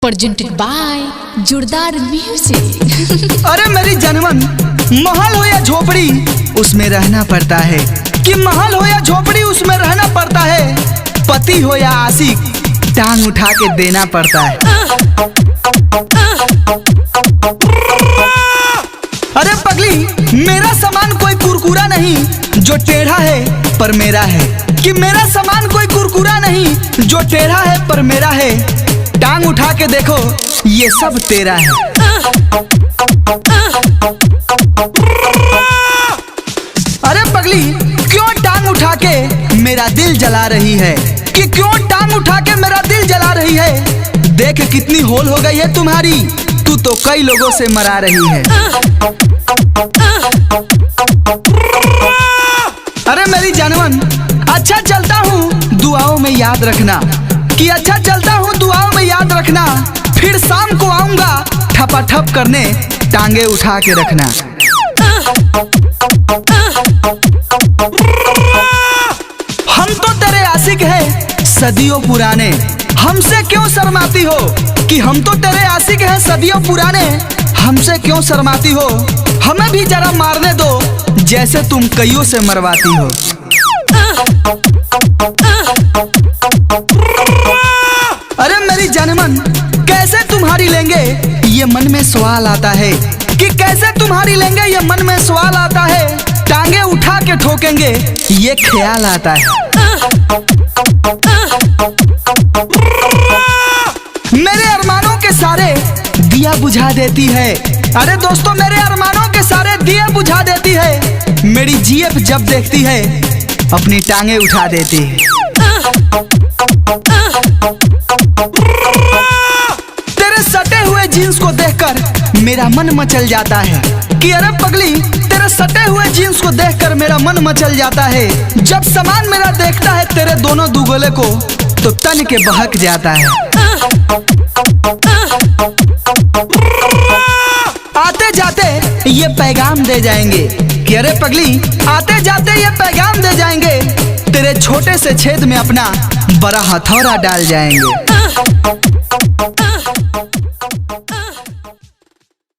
presented by जोरदार music. अरे मेरी जनमन, महल हो या झोपड़ी उसमें रहना पड़ता है, कि महल हो या झोपड़ी उसमें रहना पड़ता है। पति हो या आशिक टांग उठा के देना पड़ता है। अरे पगली, मेरा सामान कोई कुरकुरा नहीं जो टेढ़ा है पर मेरा है, कि मेरा सामान कोई कुरकुरा नहीं जो टेढ़ा है पर मेरा है। टांग उठा के देखो ये सब तेरा है। अरे पगली, क्यों टांग उठा के मेरा दिल जला रही है, कि क्यों टांग उठा के मेरा दिल जला रही है। देख कितनी होल हो गई है तुम्हारी, तू तो कई लोगों से मरा रही है। अरे मेरी जानवन, अच्छा चलता हूँ दुआओं में याद रखना, कि अच्छा चलता हूँ दुआओं में याद रखना। फिर शाम को आऊंगा ठपाठप करने, टांगे उठा के रखना। हम तो तेरे आशिक हैं सदियों पुराने, हमसे क्यों शर्माती हो, कि हम तो तेरे आशिक हैं सदियों पुराने, हमसे क्यों शर्माती हो। हमें भी जरा मारने दो जैसे तुम कईयों से मरवाती हो। अरे मेरी जनमन, कैसे तुम्हारी लेंगे ये मन में सवाल आता है, कि कैसे तुम्हारी लेंगे ये मन में सवाल आता है। टांगे उठा के ठोकेंगे ये ख्याल आता है। मेरे अरमानों के सारे दिया बुझा देती है। अरे दोस्तों, मेरे अरमानों के सारे दिया बुझा देती है। मेरी जीएफ जब देखती है अपनी टांगे उठा देती है। तेरे सटे हुए जीन्स को देखकर मेरा मन मचल जाता है, कि अरे पगली, तेरे सटे हुए जीन्स को देखकर मेरा मन मचल जाता है। जब सामान मेरा देखता है तेरे दोनों दुगोले को तो तन के बहक जाता है। आते जाते ये पैगाम दे जाएंगे, कि अरे पगली, आते जाते ये पैगाम दे जाएंगे। तेरे छोटे से छेद में अपना बड़ा हथौड़ा डाल जाएंगे।